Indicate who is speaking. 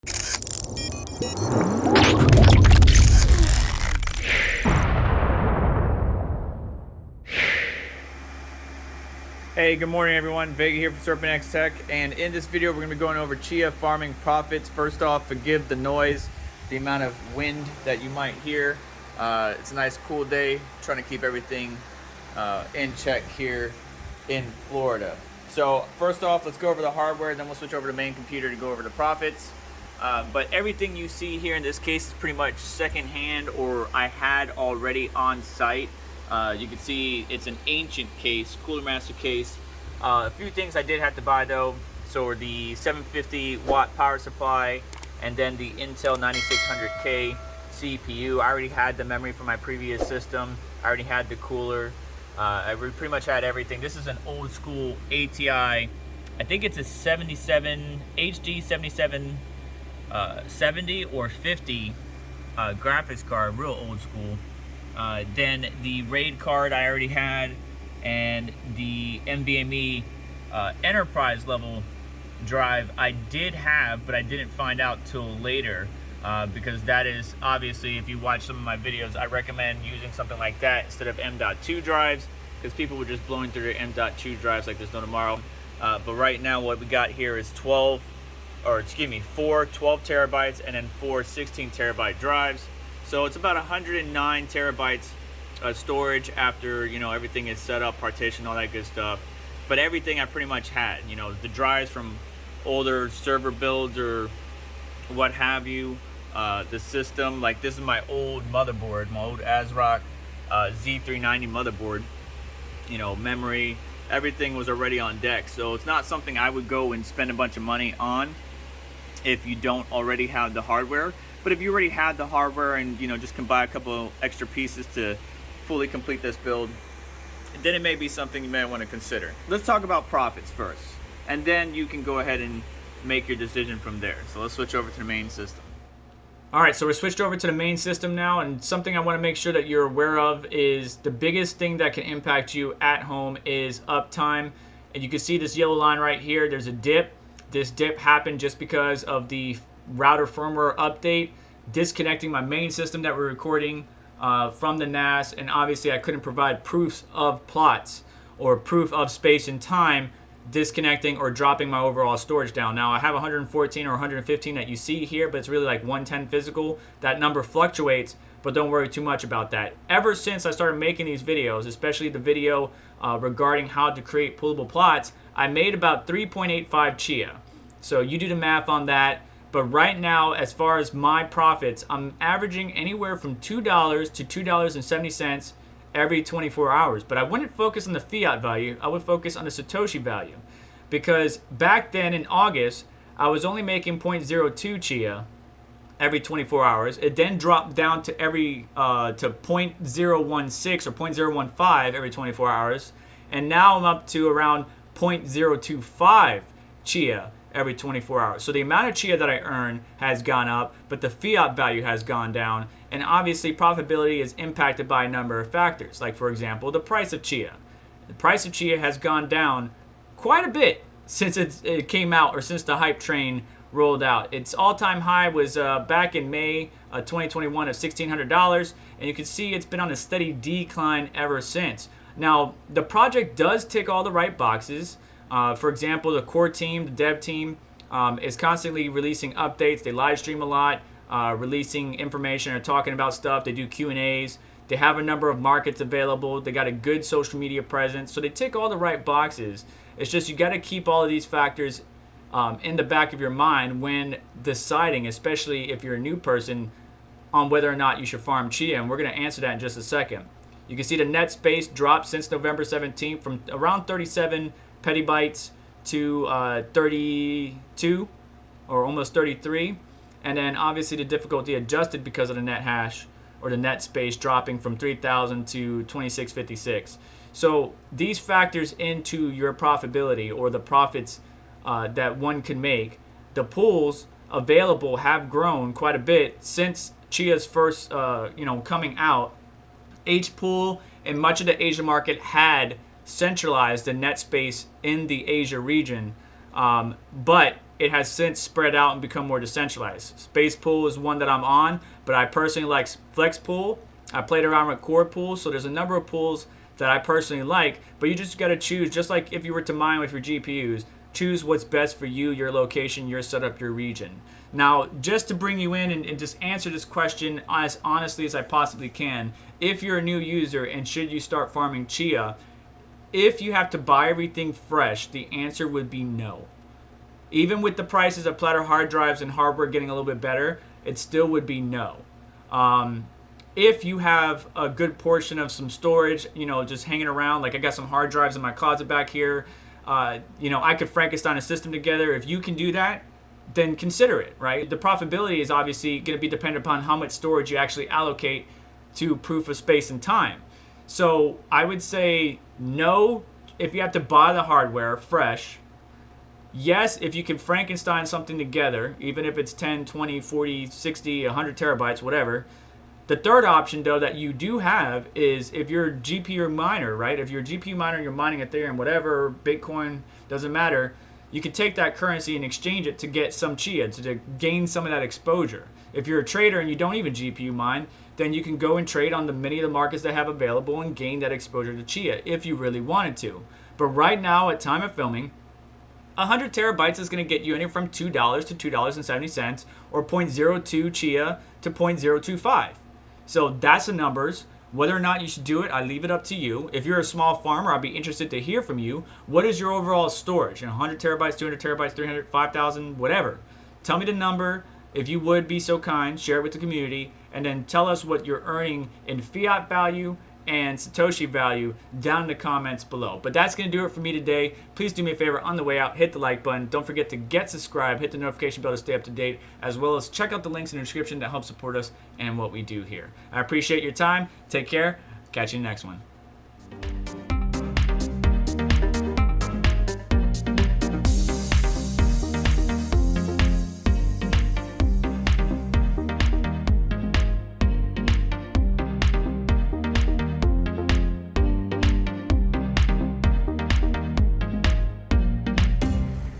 Speaker 1: Hey, good morning everyone. Vega here for Serpent X Tech, and in this video we're going to be going over chia farming profits. First off, forgive the noise, the amount of wind that you might hear. It's a nice cool day, trying to keep everything in check here in Florida. So first off, let's go over the hardware, then we'll switch over to main computer to go over the profits. But everything you see here in this case is pretty much secondhand, or I had already on site. You can see it's an ancient case, Cooler Master case. A few things I did have to buy though. So the 750 watt power supply, and then the Intel 9600K CPU. I already had the memory from my previous system. I already had the cooler. I pretty much had everything. This is an old school ATI. I think it's a 77 HD 77 70 or 50 graphics card, real old school. Then the RAID card I already had, and the NVMe enterprise level drive I did have, but I didn't find out till later, because that is obviously, if you watch some of my videos, I recommend using something like that instead of M.2 drives, because people were just blowing through their M.2 drives like there's no tomorrow. But right now what we got here is 4 12 terabytes and then 4 16 terabyte drives. So it's about 109 terabytes storage after, everything is set up, partition, all that good stuff. But everything I pretty much had, the drives from older server builds or what have you, the system, like this is my old motherboard, my old ASRock Z390 motherboard, memory, everything was already on deck. So it's not something I would go and spend a bunch of money on if you don't already have the hardware. But if you already had the hardware and just can buy a couple extra pieces to fully complete this build, then it may be something you may want to consider. Let's talk about profits first, and then you can go ahead and make your decision from there. So let's switch over to the main system. Alright, so we're switched over to the main system now, and something I want to make sure that you're aware of is the biggest thing that can impact you at home is uptime. And you can see this yellow line right here, there's a dip. This dip happened just because of the router firmware update, disconnecting my main system that we're recording from the NAS, and obviously I couldn't provide proofs of plots or proof of space and time, disconnecting or dropping my overall storage down. Now I have 114 or 115 that you see here, but it's really like 110 physical. That number fluctuates, but don't worry too much about that. Ever since I started making these videos, especially the video regarding how to create pullable plots, I made about 3.85 chia. So you do the math on that. But right now, as far as my profits, I'm averaging anywhere from $2 to $2.70 every 24 hours. But I wouldn't focus on the fiat value. I would focus on the Satoshi value. Because back then in August, I was only making 0.02 chia every 24 hours. It then dropped down to to 0.016 or 0.015 every 24 hours. And now I'm up to around 0.025 chia every 24 hours. So the amount of chia that I earn has gone up, but the fiat value has gone down. And obviously profitability is impacted by a number of factors. Like for example, the price of chia. The price of chia has gone down quite a bit since it came out, or since the hype train rolled out. Its all-time high was back in May 2021 of $1,600, and you can see it's been on a steady decline ever since. Now, the project does tick all the right boxes. For example, the core team, the dev team, is constantly releasing updates. They live stream a lot, releasing information or talking about stuff. They do Q&As. They have a number of markets available. They got a good social media presence. So they tick all the right boxes. It's just you got to keep all of these factors in the back of your mind when deciding, especially if you're a new person, on whether or not you should farm chia. And we're going to answer that in just a second. You can see the net space dropped since November 17th from around 37 petabytes to 32 or almost 33, and then obviously the difficulty adjusted because of the net hash or the net space dropping from 3000 to 2656. So these factors into your profitability or the profits that one can make. The pools available have grown quite a bit since chia's first coming out. H pool in much of the Asia market had centralized the net space in the Asia region, but
Speaker 2: it has since spread out and become more decentralized. Space Pool is one that I'm on, but I personally like Flex Pool. I played around with Core Pool, so there's a number of pools that I personally like, but you just got to choose, just like if you were to mine with your GPUs, choose what's best for you, your location, your setup, your region. Now, just to bring you in and just answer this question as honestly as I possibly can, if you're a new user and should you start farming Chia, if you have to buy everything fresh, the answer would be no. Even with the prices of platter hard drives and hardware getting a little bit better, it still would be no. If you have a good portion of some storage, just hanging around, like I got some hard drives in my closet back here, I could Frankenstein a system together. If you can do that, then consider it, right? The profitability is obviously going to be dependent upon how much storage you actually allocate to proof of space and time. So I would say no if you have to buy the hardware fresh. Yes, if you can Frankenstein something together, even if it's 10, 20, 40, 60, 100 terabytes, whatever. The third option, though, that you do have is if you're a GPU miner, right? If you're a GPU miner, you're mining Ethereum, whatever, Bitcoin, doesn't matter. You can take that currency and exchange it to get some Chia, to gain some of that exposure. If you're a trader and you don't even GPU mine, then you can go and trade on the many of the markets they have available and gain that exposure to Chia if you really wanted to. But right now, at time of filming, 100 terabytes is going to get you anywhere from $2 to $2.70 or 0.02 Chia to 0.025. So that's the numbers. Whether or not you should do it, I leave it up to you. If you're a small farmer, I'd be interested to hear from you. What is your overall storage? 100 terabytes, 200 terabytes, 300, 5,000, whatever. Tell me the number. If you would be so kind, share it with the community, and then tell us what you're earning in fiat value and Satoshi value down in the comments below. But that's going to do it for me today. Please do me a favor on the way out, hit the like button. Don't forget to get subscribed, hit the notification bell to stay up to date, as well as check out the links in the description that help support us and what we do here. I appreciate your time. Take care. Catch you in the next one.